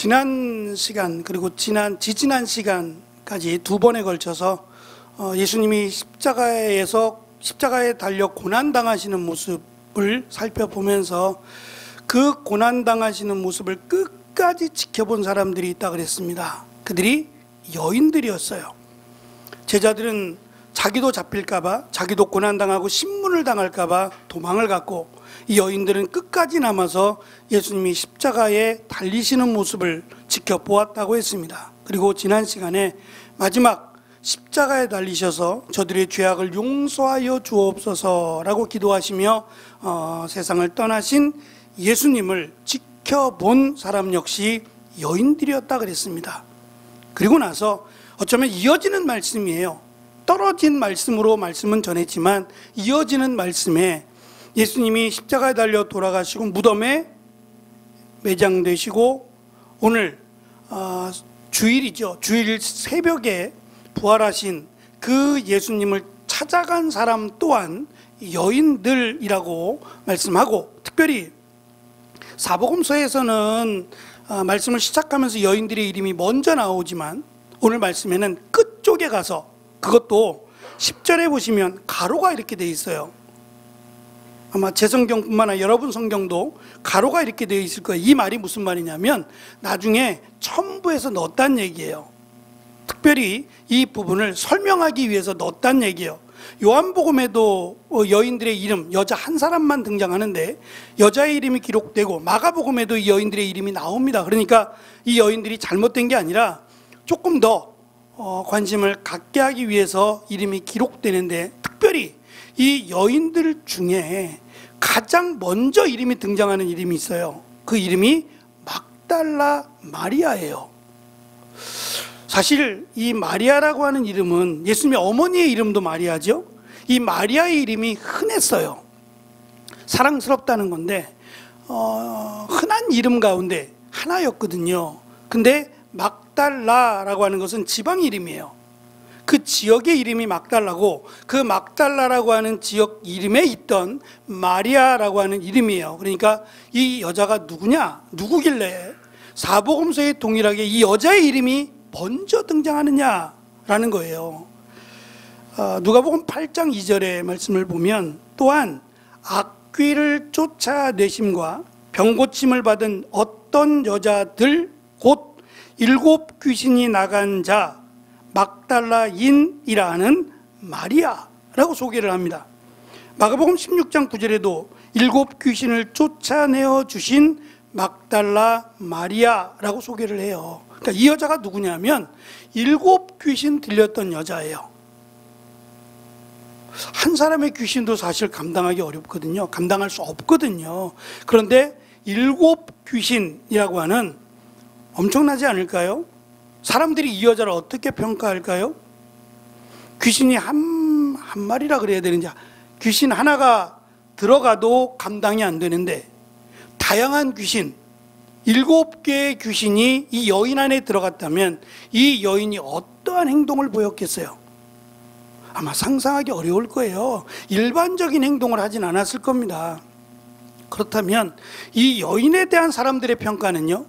지난 시간 그리고 지지난 시간까지 두 번에 걸쳐서 예수님이 십자가에 달려 고난당하시는 모습을 살펴보면서 그 고난당하시는 모습을 끝까지 지켜본 사람들이 있다 그랬습니다. 그들이 여인들이었어요. 제자들은 자기도 잡힐까봐, 자기도 고난당하고 신문을 당할까봐 도망을 갔고, 이 여인들은 끝까지 남아서 예수님이 십자가에 달리시는 모습을 지켜보았다고 했습니다. 그리고 지난 시간에 마지막 십자가에 달리셔서 저들의 죄악을 용서하여 주옵소서라고 기도하시며 세상을 떠나신 예수님을 지켜본 사람 역시 여인들이었다 그랬습니다. 그리고 나서 어쩌면 이어지는 말씀이에요. 떨어진 말씀으로 말씀은 전했지만 이어지는 말씀에 예수님이 십자가에 달려 돌아가시고 무덤에 매장되시고 오늘 주일이죠. 주일 새벽에 부활하신 그 예수님을 찾아간 사람 또한 여인들이라고 말씀하고, 특별히 사복음서에서는 말씀을 시작하면서 여인들의 이름이 먼저 나오지만 오늘 말씀에는 끝쪽에 가서, 그것도 10절에 보시면 가로가 이렇게 되어 있어요. 아마 제 성경뿐만 아니라 여러분 성경도 가로가 이렇게 되어 있을 거예요. 이 말이 무슨 말이냐면 나중에 첨부해서 넣었다는 얘기예요. 특별히 이 부분을 설명하기 위해서 넣었다는 얘기예요. 요한복음에도 여인들의 이름, 여자 한 사람만 등장하는데 여자의 이름이 기록되고, 마가복음에도 이 여인들의 이름이 나옵니다. 그러니까 이 여인들이 잘못된 게 아니라 조금 더 관심을 갖게 하기 위해서 이름이 기록되는데, 특별히 이 여인들 중에 가장 먼저 이름이 등장하는 이름이 있어요. 그 이름이 막달라 마리아예요. 사실 이 마리아라고 하는 이름은 예수님의 어머니의 이름도 마리아죠. 이 마리아의 이름이 흔했어요. 사랑스럽다는 건데 흔한 이름 가운데 하나였거든요. 근데 막달라라고 하는 것은 지방 이름이에요. 그 지역의 이름이 막달라고, 그 막달라라고 하는 지역 이름에 있던 마리아라고 하는 이름이에요. 그러니까 이 여자가 누구길래 사복음서에 동일하게 이 여자의 이름이 먼저 등장하느냐라는 거예요. 누가복음 8장 2절의 말씀을 보면, 또한 악귀를 쫓아내심과 병고침을 받은 어떤 여자들 곧 7 귀신이 나간 자 막달라인이라 하는 마리아라고 소개를 합니다. 마가복음 16장 9절에도 7 귀신을 쫓아내어 주신 막달라 마리아라고 소개를 해요. 그러니까 이 여자가 누구냐면 7 귀신 들렸던 여자예요. 한 사람의 귀신도 사실 감당하기 어렵거든요. 감당할 수 없거든요. 그런데 7 귀신이라고 하는, 엄청나지 않을까요? 사람들이 이 여자를 어떻게 평가할까요? 귀신이 한 마리라 그래야 되는지, 귀신 하나가 들어가도 감당이 안 되는데 다양한 귀신, 7개의 귀신이 이 여인 안에 들어갔다면 이 여인이 어떠한 행동을 보였겠어요? 아마 상상하기 어려울 거예요. 일반적인 행동을 하진 않았을 겁니다. 그렇다면 이 여인에 대한 사람들의 평가는요,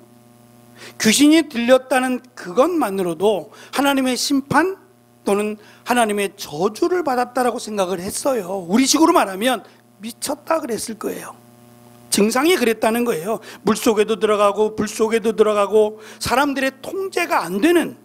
귀신이 들렸다는 그것만으로도 하나님의 심판 또는 하나님의 저주를 받았다라고 생각을 했어요. 우리식으로 말하면 미쳤다 그랬을 거예요. 증상이 그랬다는 거예요. 물속에도 들어가고 불속에도 들어가고 사람들의 통제가 안 되는,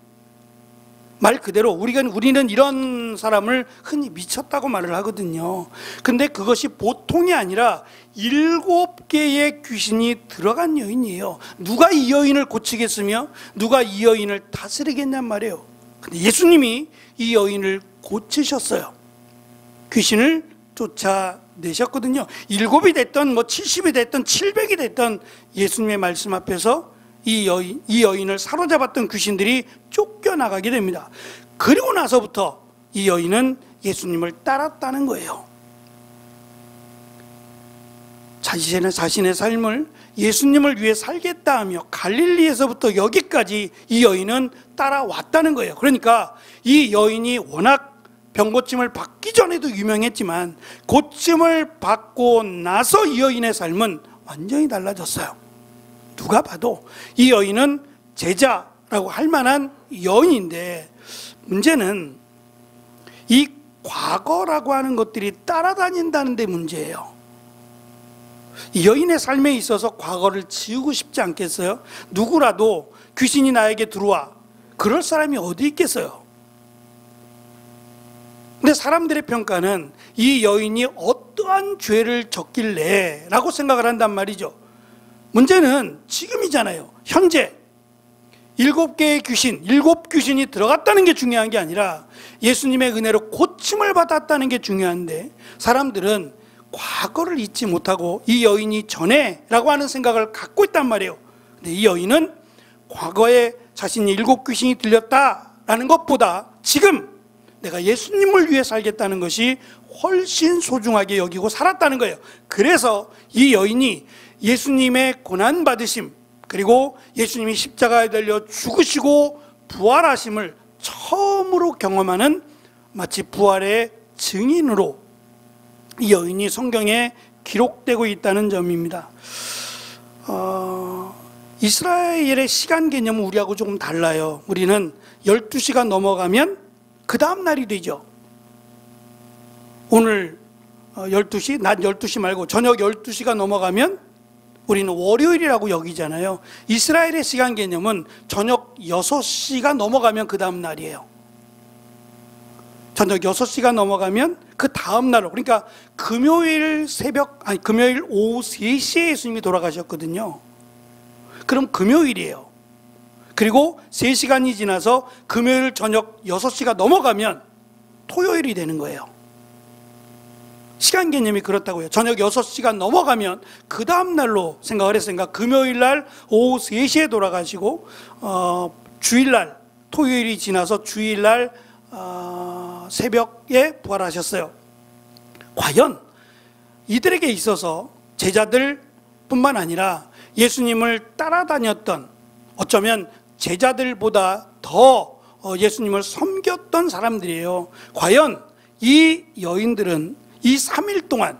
말 그대로 우리는 이런 사람을 흔히 미쳤다고 말을 하거든요. 근데 그것이 보통이 아니라 7개의 귀신이 들어간 여인이에요. 누가 이 여인을 고치겠으며 누가 이 여인을 다스리겠냔 말이에요. 근데 예수님이 이 여인을 고치셨어요. 귀신을 쫓아내셨거든요. 7이 됐던 70이 됐던 700이 됐던 예수님의 말씀 앞에서 이 여인을 사로잡았던 귀신들이 쫓겨나가게 됩니다. 그리고 나서부터 이 여인은 예수님을 따랐다는 거예요. 자신의 삶을 예수님을 위해 살겠다 하며 갈릴리에서부터 여기까지 이 여인은 따라왔다는 거예요. 그러니까 이 여인이 워낙 병고침을 받기 전에도 유명했지만 고침을 받고 나서 이 여인의 삶은 완전히 달라졌어요. 누가 봐도 이 여인은 제자라고 할 만한 여인인데, 문제는 이 과거라고 하는 것들이 따라다닌다는 데 문제예요. 이 여인의 삶에 있어서 과거를 지우고 싶지 않겠어요? 누구라도 귀신이 나에게 들어와, 그럴 사람이 어디 있겠어요? 근데 사람들의 평가는 이 여인이 어떠한 죄를 졌길래 라고 생각을 한단 말이죠. 문제는 지금이잖아요. 현재 7개의 귀신, 7귀신이 들어갔다는 게 중요한 게 아니라 예수님의 은혜로 고침을 받았다는 게 중요한데, 사람들은 과거를 잊지 못하고 이 여인이 전에라고 하는 생각을 갖고 있단 말이에요. 근데 이 여인은 과거에 자신이 7귀신이 들렸다라는 것보다 지금 내가 예수님을 위해 살겠다는 것이 훨씬 소중하게 여기고 살았다는 거예요. 그래서 이 여인이 예수님의 고난받으심, 그리고 예수님이 십자가에 달려 죽으시고 부활하심을 처음으로 경험하는 마치 부활의 증인으로 이 여인이 성경에 기록되고 있다는 점입니다. 이스라엘의 시간 개념은 우리하고 조금 달라요. 우리는 12시가 넘어가면 그 다음 날이 되죠. 오늘 12시, 낮 12시 말고 저녁 12시가 넘어가면 우리는 월요일이라고 여기잖아요. 이스라엘의 시간 개념은 저녁 6시가 넘어가면 그 다음 날이에요. 저녁 6시가 넘어가면 그 다음 날로, 그러니까 금요일 오후 3시에 예수님이 돌아가셨거든요. 그럼 금요일이에요. 그리고 3시간이 지나서 금요일 저녁 6시가 넘어가면 토요일이 되는 거예요. 시간 개념이 그렇다고요. 저녁 6시가 넘어가면 그 다음 날로 생각을 했으니까 금요일 날 오후 3시에 돌아가시고 주일날, 토요일이 지나서 주일날 새벽에 부활하셨어요. 과연 이들에게 있어서 제자들뿐만 아니라 예수님을 따라다녔던, 어쩌면 제자들보다 더 예수님을 섬겼던 사람들이에요. 과연 이 여인들은 이 3일 동안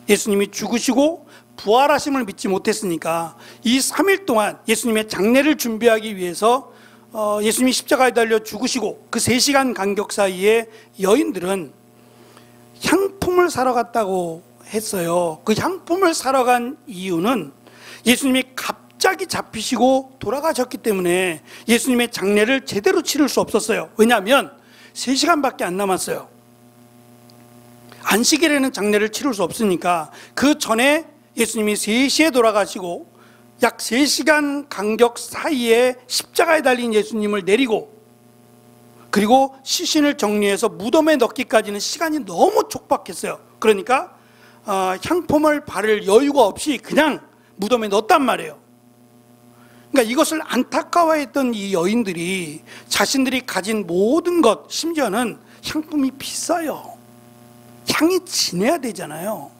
예수님이 죽으시고 부활하심을 믿지 못했으니까 이 3일 동안 예수님의 장례를 준비하기 위해서 예수님이 십자가에 달려 죽으시고 그 3시간 간격 사이에 여인들은 향품을 사러 갔다고 했어요. 그 향품을 사러 간 이유는 예수님이 갑자기 잡히시고 돌아가셨기 때문에 예수님의 장례를 제대로 치를 수 없었어요. 왜냐하면 3시간밖에 안 남았어요. 안식일에는 장례를 치를 수 없으니까 그 전에 예수님이 3시에 돌아가시고 약 3시간 간격 사이에 십자가에 달린 예수님을 내리고, 그리고 시신을 정리해서 무덤에 넣기까지는 시간이 너무 촉박했어요. 그러니까 향품을 바를 여유가 없이 그냥 무덤에 넣었단 말이에요. 그러니까 이것을 안타까워했던 이 여인들이 자신들이 가진 모든 것, 심지어는 향품이 비싸요. 향이 진해야 되잖아요.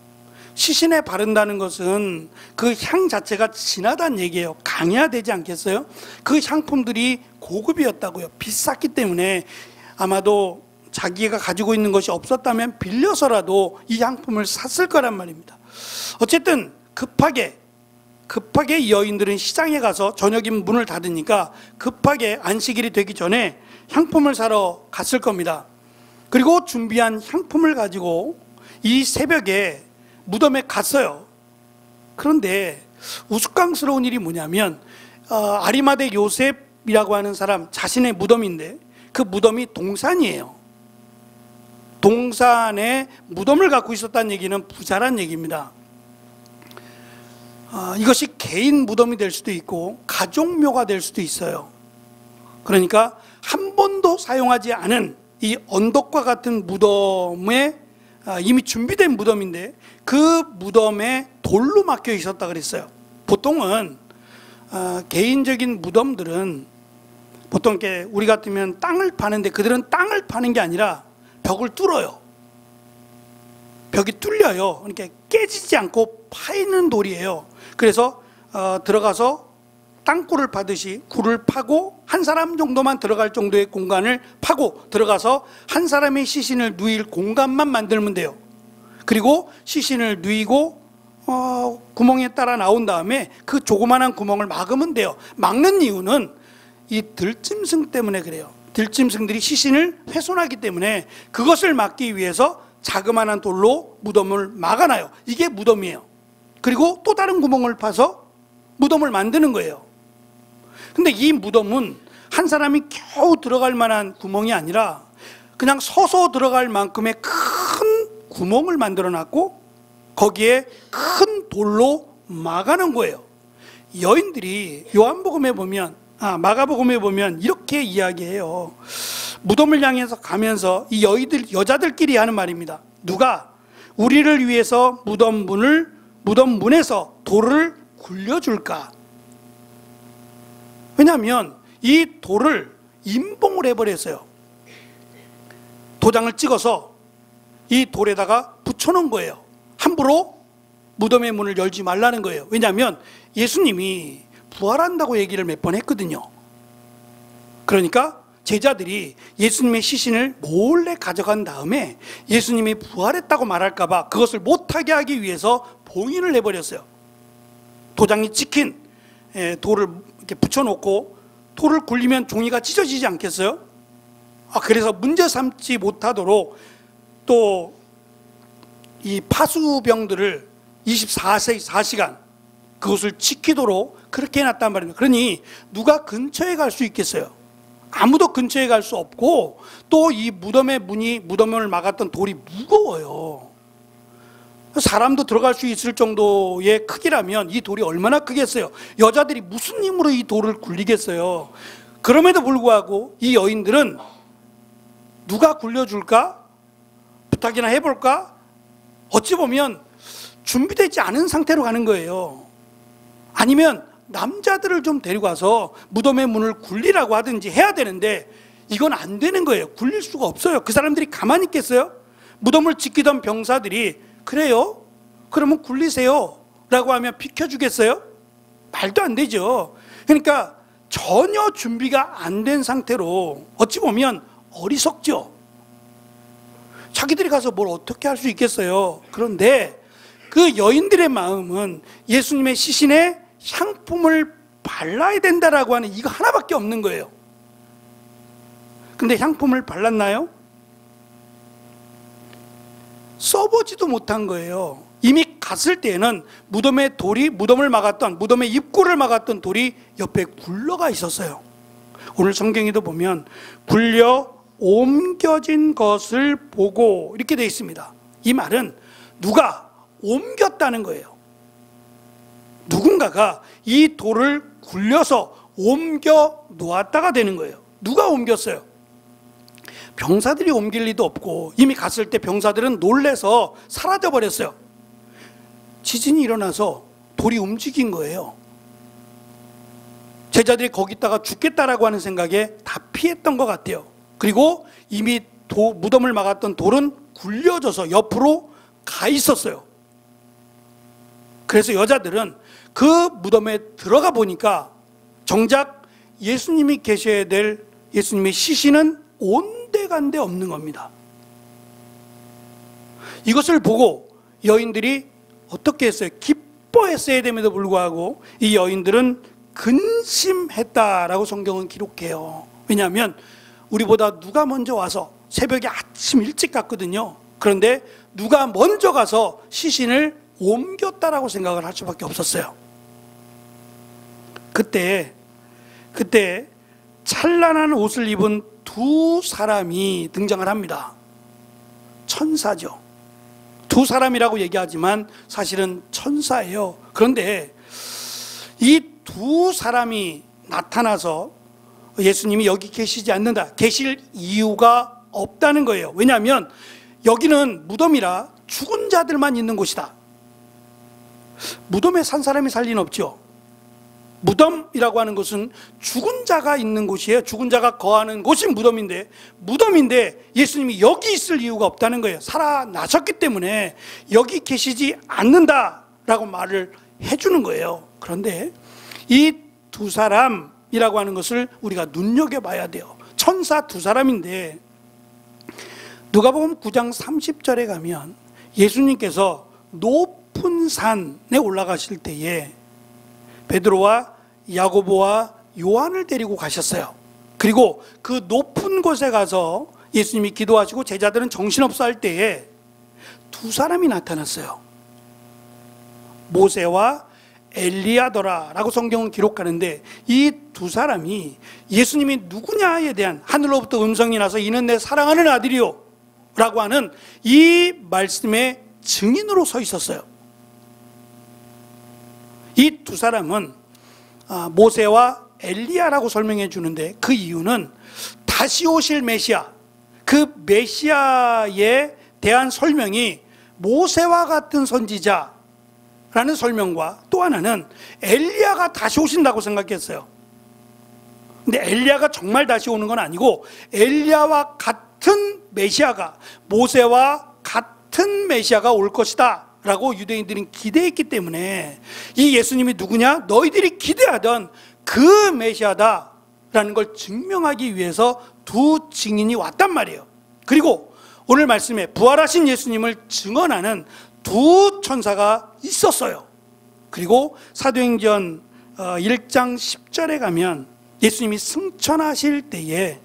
시신에 바른다는 것은 그 향 자체가 진하다는 얘기예요. 강해야 되지 않겠어요? 그 향품들이 고급이었다고요. 비쌌기 때문에 아마도 자기가 가지고 있는 것이 없었다면 빌려서라도 이 향품을 샀을 거란 말입니다. 어쨌든 급하게 이 여인들은 시장에 가서 저녁이면 문을 닫으니까 급하게 안식일이 되기 전에 향품을 사러 갔을 겁니다. 그리고 준비한 향품을 가지고 이 새벽에 무덤에 갔어요. 그런데 우스꽝스러운 일이 뭐냐면 아리마대 요셉이라고 하는 사람 자신의 무덤인데 그 무덤이 동산이에요. 동산에 무덤을 갖고 있었다는 얘기는 부자란 얘기입니다. 이것이 개인 무덤이 될 수도 있고 가족묘가 될 수도 있어요. 그러니까 한 번도 사용하지 않은 이 언덕과 같은 무덤에 이미 준비된 무덤인데 그 무덤에 돌로 막혀 있었다 그랬어요. 보통은 개인적인 무덤들은 보통 이렇게 우리 같으면 땅을 파는데 그들은 땅을 파는 게 아니라 벽을 뚫어요. 벽이 뚫려요. 그러니까 깨지지 않고 파이는 돌이에요. 그래서 들어가서 땅굴을 파듯이 굴을 파고 한 사람 정도만 들어갈 정도의 공간을 파고 들어가서 한 사람의 시신을 누일 공간만 만들면 돼요. 그리고 시신을 누이고 구멍에 따라 나온 다음에 그 조그만한 구멍을 막으면 돼요. 막는 이유는 이 들짐승 때문에 그래요. 들짐승들이 시신을 훼손하기 때문에 그것을 막기 위해서 자그마한 돌로 무덤을 막아놔요. 이게 무덤이에요. 그리고 또 다른 구멍을 파서 무덤을 만드는 거예요. 근데 이 무덤은 한 사람이 겨우 들어갈 만한 구멍이 아니라 그냥 서서 들어갈 만큼의 큰 구멍을 만들어 놨고 거기에 큰 돌로 막아놓은 거예요. 여인들이 요한복음에 보면, 마가복음에 보면 이렇게 이야기해요. 무덤을 향해서 가면서 이 여자들끼리 하는 말입니다. 누가 우리를 위해서 무덤 문에서 돌을 굴려줄까? 왜냐하면 이 돌을 임봉을 해버렸어요. 도장을 찍어서 이 돌에다가 붙여놓은 거예요. 함부로 무덤의 문을 열지 말라는 거예요. 왜냐하면 예수님이 부활한다고 얘기를 몇 번 했거든요. 그러니까 제자들이 예수님의 시신을 몰래 가져간 다음에 예수님이 부활했다고 말할까봐 그것을 못하게 하기 위해서 봉인을 해버렸어요. 도장이 찍힌 돌을 이렇게 붙여놓고 돌을 굴리면 종이가 찢어지지 않겠어요? 그래서 문제 삼지 못하도록 또 이 파수병들을 24시간 그것을 지키도록 그렇게 해놨단 말입니다. 그러니 누가 근처에 갈 수 있겠어요? 아무도 근처에 갈 수 없고 또 이 무덤의 무덤을 막았던 돌이 무거워요. 사람도 들어갈 수 있을 정도의 크기라면 이 돌이 얼마나 크겠어요? 여자들이 무슨 힘으로 이 돌을 굴리겠어요? 그럼에도 불구하고 이 여인들은 누가 굴려줄까? 부탁이나 해볼까? 어찌 보면 준비되지 않은 상태로 가는 거예요. 아니면 남자들을 좀 데리고 와서 무덤의 문을 굴리라고 하든지 해야 되는데 이건 안 되는 거예요. 굴릴 수가 없어요. 그 사람들이 가만히 있겠어요? 무덤을 지키던 병사들이 그래요? 그러면 굴리세요 라고 하면 비켜주겠어요? 말도 안 되죠. 그러니까 전혀 준비가 안 된 상태로 어찌 보면 어리석죠. 자기들이 가서 뭘 어떻게 할 수 있겠어요. 그런데 그 여인들의 마음은 예수님의 시신에 향품을 발라야 된다라고 하는 이거 하나밖에 없는 거예요. 근데 향품을 발랐나요? 써보지도 못한 거예요. 이미 갔을 때에는 무덤을 막았던, 무덤의 입구를 막았던 돌이 옆에 굴러가 있었어요. 오늘 성경에도 보면 굴려 옮겨진 것을 보고 이렇게 되어 있습니다. 이 말은 누가 옮겼다는 거예요. 누군가가 이 돌을 굴려서 옮겨 놓았다가 되는 거예요. 누가 옮겼어요? 병사들이 옮길 리도 없고 이미 갔을 때 병사들은 놀래서 사라져 버렸어요. 지진이 일어나서 돌이 움직인 거예요. 제자들이 거기다가 죽겠다라고 하는 생각에 다 피했던 것 같아요. 그리고 이미 무덤을 막았던 돌은 굴려져서 옆으로 가 있었어요. 그래서 여자들은 그 무덤에 들어가 보니까 정작 예수님이 계셔야 될 예수님의 시신은 온데간데 없는 겁니다. 이것을 보고 여인들이 어떻게 했어요? 기뻐했어야 됨에도 불구하고 이 여인들은 근심했다라고 성경은 기록해요. 왜냐하면 우리보다 누가 먼저 와서 새벽에 아침 일찍 갔거든요. 그런데 누가 먼저 가서 시신을 옮겼다라고 생각을 할 수밖에 없었어요. 그때 찬란한 옷을 입은 두 사람이 등장을 합니다. 천사죠. 두 사람이라고 얘기하지만 사실은 천사예요. 그런데 이 두 사람이 나타나서 예수님이 여기 계시지 않는다, 계실 이유가 없다는 거예요. 왜냐하면 여기는 무덤이라 죽은 자들만 있는 곳이다. 무덤에 산 사람이 살 리는 없죠. 무덤이라고 하는 것은 죽은 자가 있는 곳이에요. 죽은 자가 거하는 곳이 무덤인데 예수님이 여기 있을 이유가 없다는 거예요. 살아나셨기 때문에 여기 계시지 않는다라고 말을 해주는 거예요. 그런데 이 두 사람이라고 하는 것을 우리가 눈여겨봐야 돼요. 천사 두 사람인데 누가복음 9장 30절에 가면 예수님께서 높은 높은 산에 올라가실 때에 베드로와 야고보와 요한을 데리고 가셨어요. 그리고 그 높은 곳에 가서 예수님이 기도하시고 제자들은 정신없어 할 때에 두 사람이 나타났어요. 모세와 엘리야더라라고 성경은 기록하는데, 이 두 사람이 예수님이 누구냐에 대한 하늘로부터 음성이 나서 이는 내 사랑하는 아들이요 라고 하는 이 말씀의 증인으로 서 있었어요. 이 두 사람은 모세와 엘리야라고 설명해 주는데, 그 이유는 다시 오실 메시아, 그 메시아에 대한 설명이 모세와 같은 선지자라는 설명과 또 하나는 엘리야가 다시 오신다고 생각했어요. 근데 엘리야가 정말 다시 오는 건 아니고 엘리야와 같은 메시아가, 모세와 같은 메시아가 올 것이다 라고 유대인들은 기대했기 때문에 이 예수님이 누구냐? 너희들이 기대하던 그 메시아다 라는 걸 증명하기 위해서 두 증인이 왔단 말이에요. 그리고 오늘 말씀에 부활하신 예수님을 증언하는 두 천사가 있었어요. 그리고 사도행전 1장 10절에 가면 예수님이 승천하실 때에,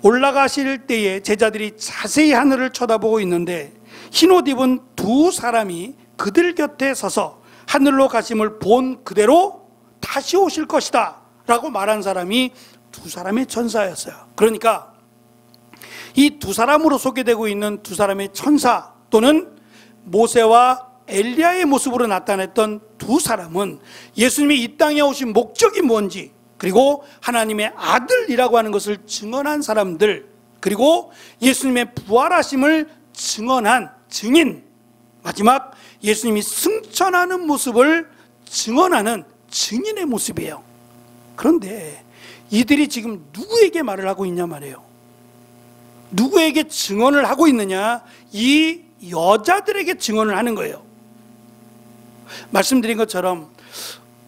올라가실 때에 제자들이 자세히 하늘을 쳐다보고 있는데 흰옷 입은 두 사람이 그들 곁에 서서 하늘로 가심을 본 그대로 다시 오실 것이다 라고 말한 사람이 두 사람의 천사였어요. 그러니까 이 두 사람으로 소개되고 있는 두 사람의 천사 또는 모세와 엘리야의 모습으로 나타냈던 두 사람은 예수님이 이 땅에 오신 목적이 뭔지, 그리고 하나님의 아들이라고 하는 것을 증언한 사람들, 그리고 예수님의 부활하심을 증언한 증인, 마지막 예수님이 승천하는 모습을 증언하는 증인의 모습이에요. 그런데 이들이 지금 누구에게 말을 하고 있냐 말이에요. 누구에게 증언을 하고 있느냐? 이 여자들에게 증언을 하는 거예요. 말씀드린 것처럼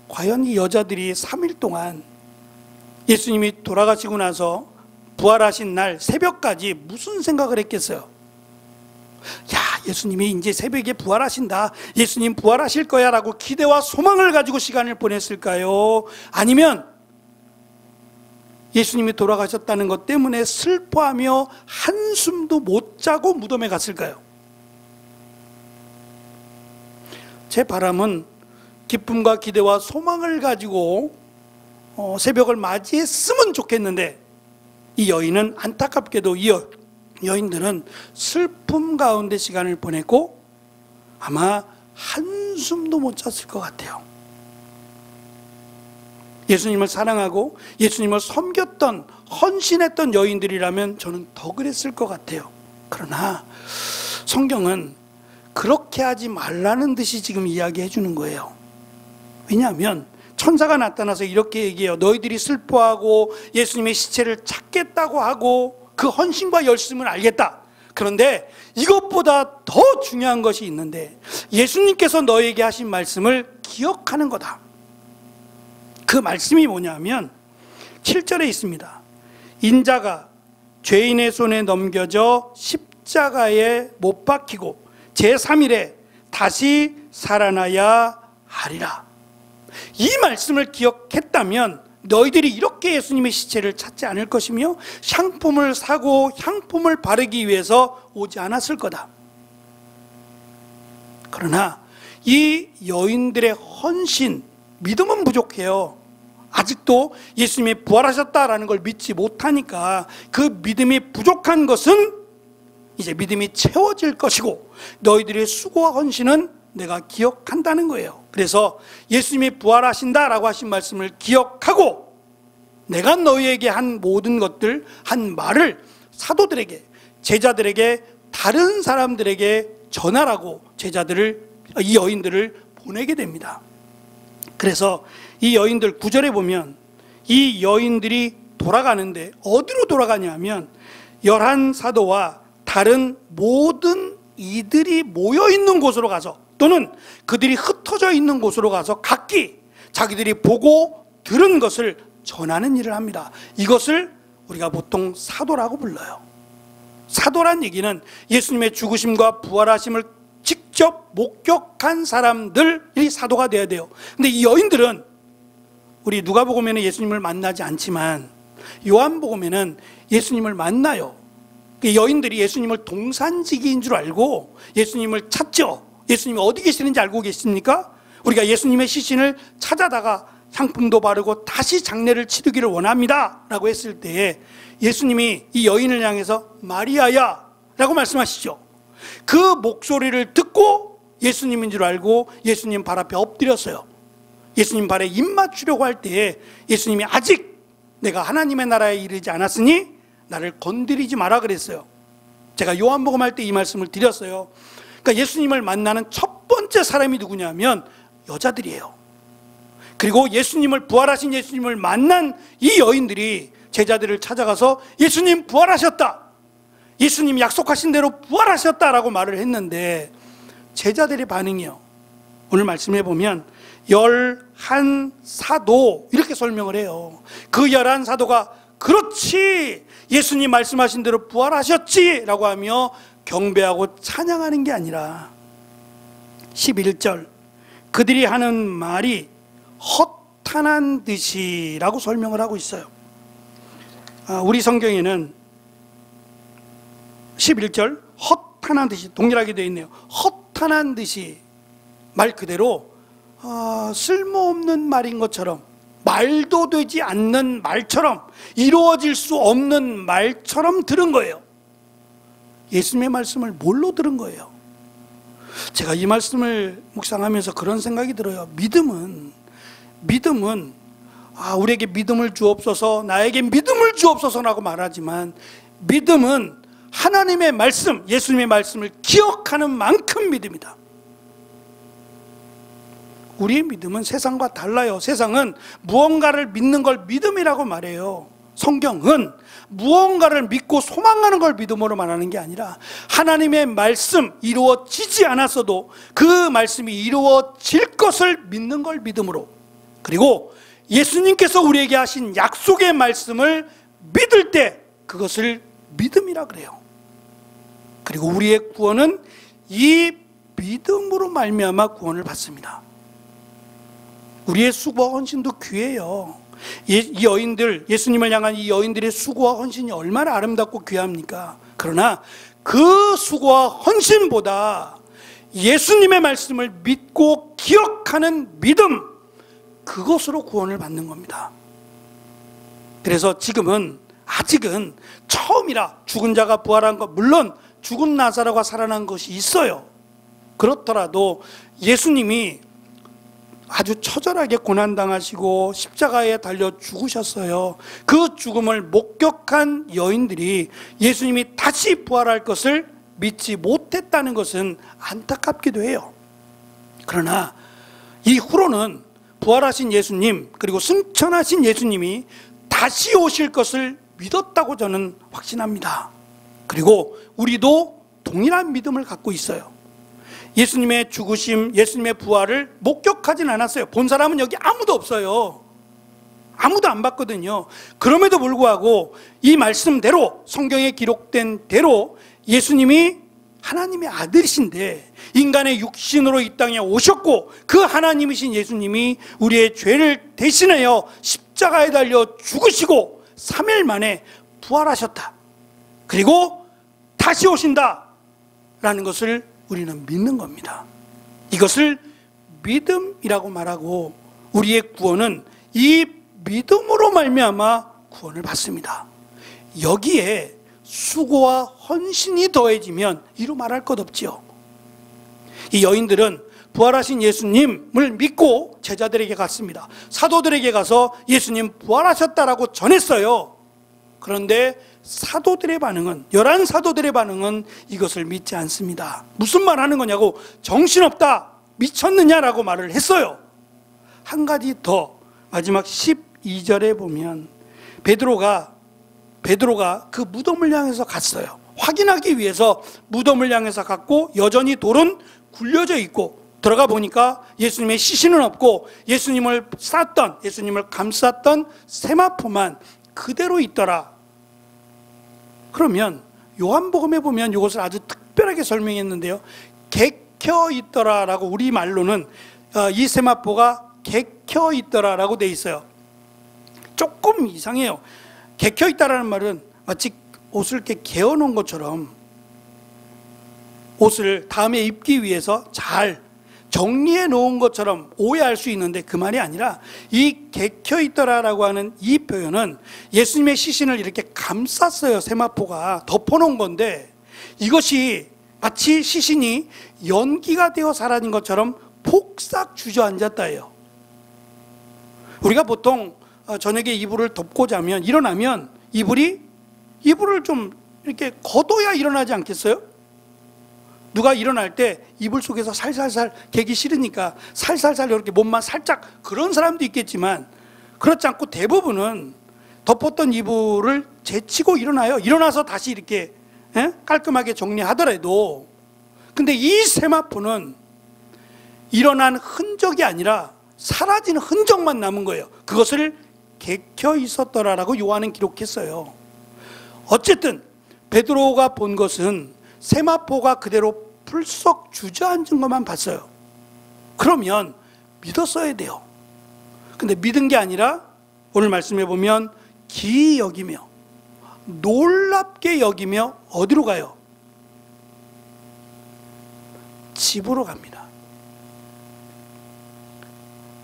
과연 이 여자들이 3일 동안 예수님이 돌아가시고 나서 부활하신 날 새벽까지 무슨 생각을 했겠어요? 야, 예수님이 이제 새벽에 부활하신다, 예수님 부활하실 거야 라고 기대와 소망을 가지고 시간을 보냈을까요? 아니면 예수님이 돌아가셨다는 것 때문에 슬퍼하며 한숨도 못 자고 무덤에 갔을까요? 제 바람은 기쁨과 기대와 소망을 가지고 새벽을 맞이했으면 좋겠는데, 이 여인은 안타깝게도 이 여인들은 슬픔 가운데 시간을 보냈고 아마 한숨도 못 잤을 것 같아요. 예수님을 사랑하고 예수님을 섬겼던, 헌신했던 여인들이라면 저는 더 그랬을 것 같아요. 그러나 성경은 그렇게 하지 말라는 듯이 지금 이야기해 주는 거예요. 왜냐하면 천사가 나타나서 이렇게 얘기해요. 너희들이 슬퍼하고 예수님의 시체를 찾겠다고 하고 그 헌신과 열심을 알겠다. 그런데 이것보다 더 중요한 것이 있는데, 예수님께서 너에게 하신 말씀을 기억하는 거다. 그 말씀이 뭐냐면 7절에 있습니다. 인자가 죄인의 손에 넘겨져 십자가에 못 박히고 제3일에 다시 살아나야 하리라. 이 말씀을 기억했다면 너희들이 이렇게 예수님의 시체를 찾지 않을 것이며 향품을 사고 향품을 바르기 위해서 오지 않았을 거다. 그러나 이 여인들의 헌신, 믿음은 부족해요. 아직도 예수님이 부활하셨다라는 걸 믿지 못하니까 그 믿음이 부족한 것은 이제 믿음이 채워질 것이고 너희들의 수고와 헌신은 내가 기억한다는 거예요. 그래서 예수님이 부활하신다라고 하신 말씀을 기억하고 내가 너희에게 한 모든 것들, 한 말을 사도들에게, 제자들에게, 다른 사람들에게 전하라고 이 여인들을 보내게 됩니다. 그래서 이 여인들 9절에 보면 이 여인들이 돌아가는데 어디로 돌아가냐면 11사도와 다른 모든 이들이 모여있는 곳으로 가서 또는 그들이 흩어져 있는 곳으로 가서 각기 자기들이 보고 들은 것을 전하는 일을 합니다. 이것을 우리가 보통 사도라고 불러요. 사도란 얘기는 예수님의 죽으심과 부활하심을 직접 직접 목격한 사람들이 사도가 돼야 돼요. 근데 이 여인들은 우리 누가복음에는 예수님을 만나지 않지만 요한복음에는 예수님을 만나요. 여인들이 예수님을 동산지기인 줄 알고 예수님을 찾죠. 예수님이 어디 계시는지 알고 계십니까? 우리가 예수님의 시신을 찾아다가 상품도 바르고 다시 장례를 치르기를 원합니다 라고 했을 때 예수님이 이 여인을 향해서 마리아야 라고 말씀하시죠. 그 목소리를 듣고 예수님인 줄 알고 예수님 발 앞에 엎드렸어요. 예수님 발에 입 맞추려고 할 때에 예수님이 아직 내가 하나님의 나라에 이르지 않았으니 나를 건드리지 마라 그랬어요. 제가 요한복음 할 때 이 말씀을 드렸어요. 그러니까 예수님을 만나는 첫 번째 사람이 누구냐면 여자들이에요. 그리고 예수님을, 부활하신 예수님을 만난 이 여인들이 제자들을 찾아가서 예수님 부활하셨다, 예수님 약속하신 대로 부활하셨다라고 말을 했는데 제자들의 반응이요, 오늘 말씀해 보면 11사도 이렇게 설명을 해요. 그 11사도가 그렇지, 예수님 말씀하신 대로 부활하셨지 라고 하며 경배하고 찬양하는 게 아니라 11절 그들이 하는 말이 허탄한 듯이 라고 설명을 하고 있어요. 우리 성경에는 11절 허탄한 듯이 동일하게 되어 있네요. 허탄한 듯이, 말 그대로 쓸모없는 말인 것처럼, 말도 되지 않는 말처럼, 이루어질 수 없는 말처럼 들은 거예요. 예수님의 말씀을 뭘로 들은 거예요? 제가 이 말씀을 묵상하면서 그런 생각이 들어요. 믿음은 우리에게 믿음을 주옵소서, 나에게 믿음을 주옵소서라고 말하지만 믿음은 하나님의 말씀, 예수님의 말씀을 기억하는 만큼 믿음이다. 우리의 믿음은 세상과 달라요. 세상은 무언가를 믿는 걸 믿음이라고 말해요. 성경은 무언가를 믿고 소망하는 걸 믿음으로 말하는 게 아니라 하나님의 말씀, 이루어지지 않았어도 그 말씀이 이루어질 것을 믿는 걸 믿음으로, 그리고 예수님께서 우리에게 하신 약속의 말씀을 믿을 때 그것을 믿음이라 그래요. 그리고 우리의 구원은 이 믿음으로 말미암아 구원을 받습니다. 우리의 수고와 헌신도 귀해요. 이 여인들, 예수님을 향한 이 여인들의 수고와 헌신이 얼마나 아름답고 귀합니까? 그러나 그 수고와 헌신보다 예수님의 말씀을 믿고 기억하는 믿음, 그것으로 구원을 받는 겁니다. 그래서 아직은 처음이라 죽은 자가 부활한 것, 물론 죽은 나사로가 살아난 것이 있어요. 그렇더라도 예수님이 아주 처절하게 고난당하시고 십자가에 달려 죽으셨어요. 그 죽음을 목격한 여인들이 예수님이 다시 부활할 것을 믿지 못했다는 것은 안타깝기도 해요. 그러나 이후로는 부활하신 예수님, 그리고 승천하신 예수님이 다시 오실 것을 믿었다고 저는 확신합니다. 그리고 우리도 동일한 믿음을 갖고 있어요. 예수님의 죽으심, 예수님의 부활을 목격하진 않았어요. 본 사람은 여기 아무도 없어요. 아무도 안 봤거든요. 그럼에도 불구하고 이 말씀대로, 성경에 기록된 대로 예수님이 하나님의 아들이신데 인간의 육신으로 이 땅에 오셨고, 그 하나님이신 예수님이 우리의 죄를 대신하여 십자가에 달려 죽으시고 3일 만에 부활하셨다, 그리고 다시 오신다 라는 것을 우리는 믿는 겁니다. 이것을 믿음이라고 말하고, 우리의 구원은 이 믿음으로 말미암아 구원을 받습니다. 여기에 수고와 헌신이 더해지면 이루 말할 것 없지요. 이 여인들은 부활하신 예수님을 믿고 제자들에게 갔습니다. 사도들에게 가서 예수님 부활하셨다라고 전했어요. 그런데 사도들의 반응은, 11사도들의 반응은 이것을 믿지 않습니다. 무슨 말 하는 거냐고, 정신없다, 미쳤느냐라고 말을 했어요. 한 가지 더, 마지막 12절에 보면 베드로가 그 무덤을 향해서 갔어요. 확인하기 위해서 무덤을 향해서 갔고, 여전히 돌은 굴려져 있고, 들어가 보니까 예수님의 시신은 없고 예수님을 감쌌던 세마포만 그대로 있더라. 그러면 요한복음에 보면 이것을 아주 특별하게 설명했는데요, 객혀 있더라라고, 우리 말로는 이 세마포가 객혀 있더라라고 돼 있어요. 조금 이상해요. 객혀 있다라는 말은 마치 옷을 이렇게 개어 놓은 것처럼 옷을 다음에 입기 위해서 잘 정리해 놓은 것처럼 오해할 수 있는데, 그 말이 아니라 이 객혀 있더라라고 하는 이 표현은 예수님의 시신을 이렇게 감쌌어요. 세마포가 덮어놓은 건데, 이것이 마치 시신이 연기가 되어 사라진 것처럼 폭삭 주저앉았다예요. 우리가 보통 저녁에 이불을 덮고 자면, 일어나면 이불을 좀 이렇게 걷어야 일어나지 않겠어요? 누가 일어날 때 이불 속에서 살살살 개기 싫으니까 살살살 이렇게 몸만 살짝, 그런 사람도 있겠지만 그렇지 않고 대부분은 덮었던 이불을 제치고 일어나요. 일어나서 다시 이렇게 깔끔하게 정리하더라도. 근데 이 세마포는 일어난 흔적이 아니라 사라진 흔적만 남은 거예요. 그것을 객혀 있었더라라고 요한은 기록했어요. 어쨌든 베드로가 본 것은 세마포가 그대로 풀썩 주저앉은 것만 봤어요. 그러면 믿었어야 돼요. 근데 믿은 게 아니라 오늘 말씀해 보면 기이 여기며 놀랍게 여기며 어디로 가요? 집으로 갑니다.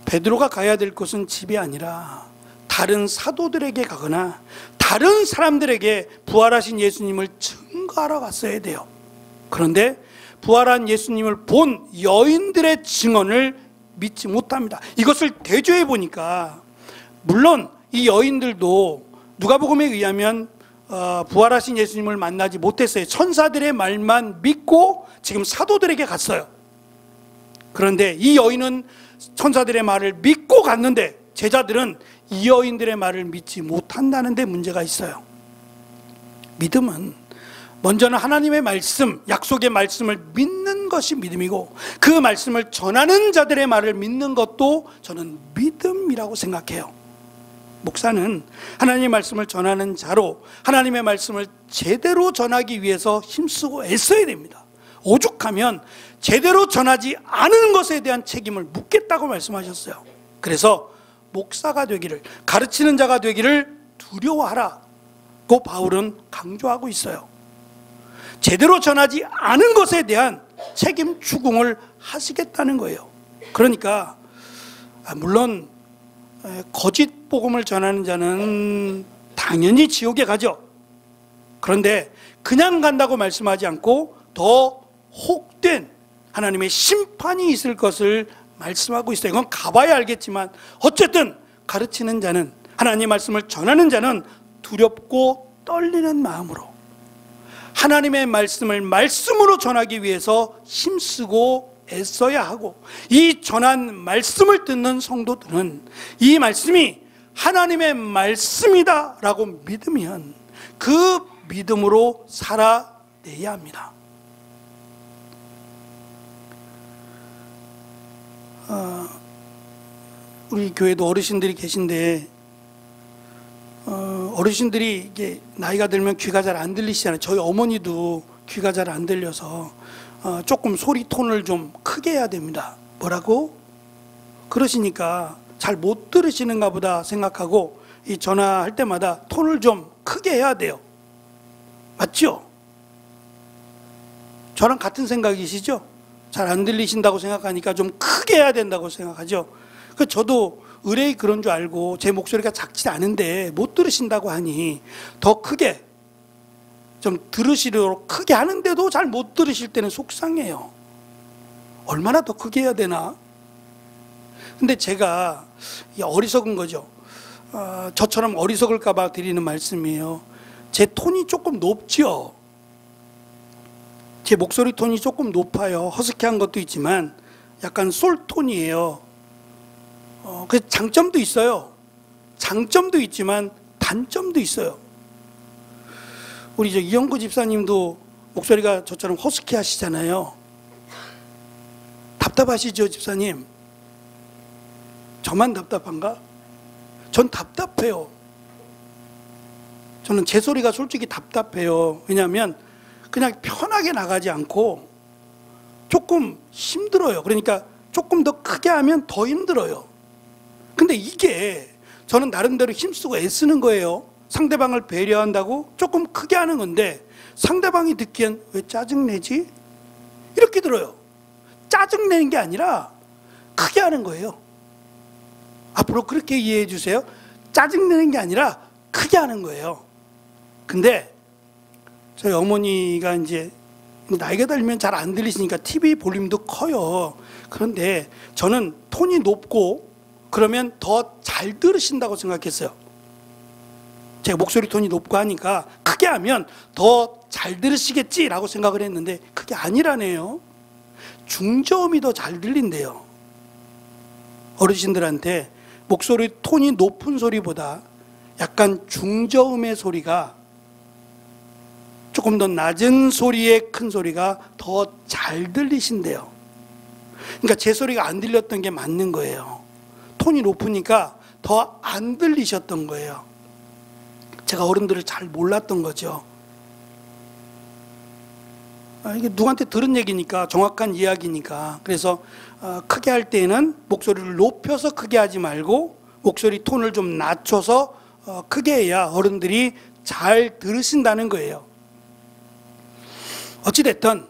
베드로가 가야 될 곳은 집이 아니라 다른 사도들에게 가거나 다른 사람들에게 부활하신 예수님을 증거하러 갔어야 돼요. 그런데 부활한 예수님을 본 여인들의 증언을 믿지 못합니다. 이것을 대조해 보니까, 물론 이 여인들도 누가복음에 의하면 부활하신 예수님을 만나지 못했어요. 천사들의 말만 믿고 지금 사도들에게 갔어요. 그런데 이 여인은 천사들의 말을 믿고 갔는데 제자들은 이 여인들의 말을 믿지 못한다는 데 문제가 있어요. 믿음은 먼저는 하나님의 말씀, 약속의 말씀을 믿는 것이 믿음이고, 그 말씀을 전하는 자들의 말을 믿는 것도 저는 믿음이라고 생각해요. 목사는 하나님의 말씀을 전하는 자로 하나님의 말씀을 제대로 전하기 위해서 힘쓰고 애써야 됩니다. 오죽하면 제대로 전하지 않은 것에 대한 책임을 묻겠다고 말씀하셨어요. 그래서 목사가 되기를, 가르치는 자가 되기를 두려워하라고 바울은 강조하고 있어요. 제대로 전하지 않은 것에 대한 책임 추궁을 하시겠다는 거예요. 그러니까 물론 거짓 복음을 전하는 자는 당연히 지옥에 가죠. 그런데 그냥 간다고 말씀하지 않고 더 혹된 하나님의 심판이 있을 것을 말씀하고 있어요. 이건 가봐야 알겠지만 어쨌든 가르치는 자는, 하나님의 말씀을 전하는 자는 두렵고 떨리는 마음으로 하나님의 말씀을 말씀으로 전하기 위해서 힘쓰고 애써야 하고, 이 전한 말씀을 듣는 성도들은 이 말씀이 하나님의 말씀이다 라고 믿으면 그 믿음으로 살아내야 합니다. 우리 교회도 어르신들이 계신데 어르신들이 이게 나이가 들면 귀가 잘 안 들리시잖아요. 저희 어머니도 귀가 잘 안 들려서 조금 소리 톤을 좀 크게 해야 됩니다. 뭐라고? 그러시니까 잘 못 들으시는가 보다 생각하고 이 전화할 때마다 톤을 좀 크게 해야 돼요. 맞죠? 저랑 같은 생각이시죠? 잘 안 들리신다고 생각하니까 좀 크게 해야 된다고 생각하죠. 저도 의뢰이 그런 줄 알고 제 목소리가 작지 않은데 못 들으신다고 하니 더 크게 좀 들으시도록 크게 하는데도 잘 못 들으실 때는 속상해요. 얼마나 더 크게 해야 되나? 근데 제가 어리석은 거죠. 저처럼 어리석을까 봐 드리는 말씀이에요. 제 톤이 조금 높죠? 제 목소리 톤이 조금 높아요. 허스키한 것도 있지만 약간 솔톤이에요. 그 장점도 있어요. 장점도 있지만 단점도 있어요. 우리 이영구 집사님도 목소리가 저처럼 허스키 하시잖아요. 답답하시죠, 집사님? 저만 답답한가? 전 답답해요. 저는 제 소리가 솔직히 답답해요. 왜냐하면 그냥 편하게 나가지 않고 조금 힘들어요. 그러니까 조금 더 크게 하면 더 힘들어요. 근데 이게 저는 나름대로 힘쓰고 애쓰는 거예요. 상대방을 배려한다고 조금 크게 하는 건데 상대방이 듣기엔 왜 짜증내지? 이렇게 들어요. 짜증내는 게 아니라 크게 하는 거예요. 앞으로 그렇게 이해해 주세요. 짜증내는 게 아니라 크게 하는 거예요. 근데 저희 어머니가 이제 나이가 들면 잘 안 들리시니까 TV 볼륨도 커요. 그런데 저는 톤이 높고 그러면 더 잘 들으신다고 생각했어요. 제가 목소리 톤이 높고 하니까 크게 하면 더 잘 들으시겠지라고 생각을 했는데 그게 아니라네요. 중저음이 더 잘 들린대요. 어르신들한테 목소리 톤이 높은 소리보다 약간 중저음의 소리가 조금 더 낮은 소리의 큰 소리가 더 잘 들리신대요. 그러니까 제 소리가 안 들렸던 게 맞는 거예요. 톤이 높으니까 더 안 들리셨던 거예요. 제가 어른들을 잘 몰랐던 거죠. 이게 누구한테 들은 얘기니까 정확한 이야기니까 그래서 크게 할 때에는 목소리를 높여서 크게 하지 말고 목소리 톤을 좀 낮춰서 크게 해야 어른들이 잘 들으신다는 거예요. 어찌됐든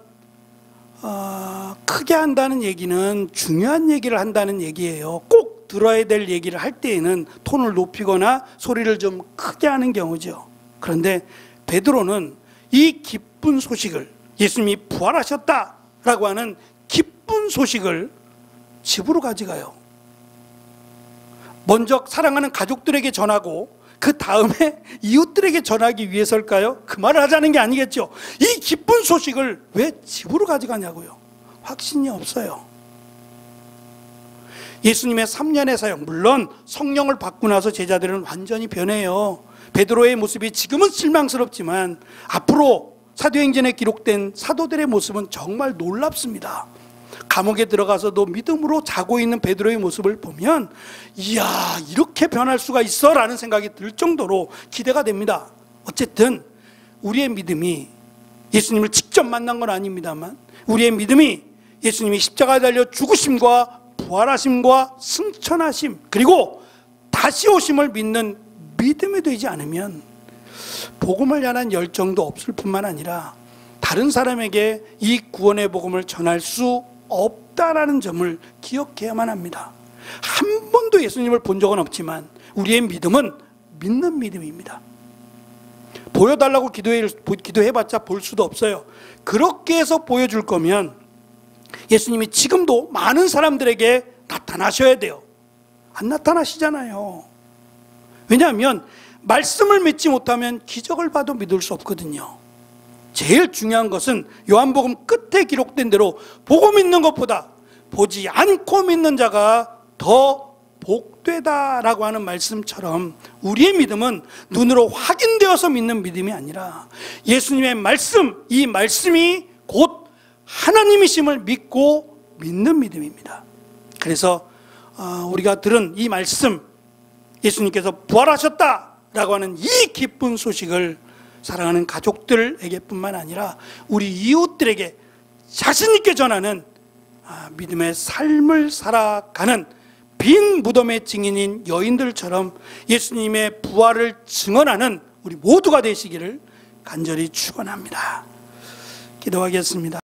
크게 한다는 얘기는 중요한 얘기를 한다는 얘기예요. 꼭 들어야 될 얘기를 할 때에는 톤을 높이거나 소리를 좀 크게 하는 경우죠. 그런데 베드로는 이 기쁜 소식을, 예수님이 부활하셨다라고 하는 기쁜 소식을 집으로 가져가요. 먼저 사랑하는 가족들에게 전하고 그 다음에 이웃들에게 전하기 위해서일까요? 그 말을 하자는 게 아니겠죠. 이 기쁜 소식을 왜 집으로 가져가냐고요. 확신이 없어요. 예수님의 3년의 사역, 물론 성령을 받고 나서 제자들은 완전히 변해요. 베드로의 모습이 지금은 실망스럽지만 앞으로 사도행전에 기록된 사도들의 모습은 정말 놀랍습니다. 감옥에 들어가서도 믿음으로 자고 있는 베드로의 모습을 보면 이야, 이렇게 변할 수가 있어 라는 생각이 들 정도로 기대가 됩니다. 어쨌든 우리의 믿음이 예수님을 직접 만난 건 아닙니다만 우리의 믿음이 예수님이 십자가에 달려 죽으심과 부활하심과 승천하심 그리고 다시 오심을 믿는 믿음이 되지 않으면 복음을 향한 열정도 없을 뿐만 아니라 다른 사람에게 이 구원의 복음을 전할 수 없다라는 점을 기억해야만 합니다. 한 번도 예수님을 본 적은 없지만 우리의 믿음은 믿는 믿음입니다. 보여달라고 기도해봤자 볼 수도 없어요. 그렇게 해서 보여줄 거면 예수님이 지금도 많은 사람들에게 나타나셔야 돼요. 안 나타나시잖아요. 왜냐하면 말씀을 믿지 못하면 기적을 봐도 믿을 수 없거든요. 제일 중요한 것은 요한복음 끝에 기록된 대로 보고 믿는 것보다 보지 않고 믿는 자가 더 복되다라고 하는 말씀처럼 우리의 믿음은 눈으로 확인되어서 믿는 믿음이 아니라 예수님의 말씀, 이 말씀이 곧 하나님이심을 믿고 믿는 믿음입니다. 그래서 우리가 들은 이 말씀, 예수님께서 부활하셨다라고 하는 이 기쁜 소식을 사랑하는 가족들에게 뿐만 아니라 우리 이웃들에게 자신 있게 전하는 믿음의 삶을 살아가는 빈 무덤의 증인인 여인들처럼 예수님의 부활을 증언하는 우리 모두가 되시기를 간절히 축원합니다. 기도하겠습니다.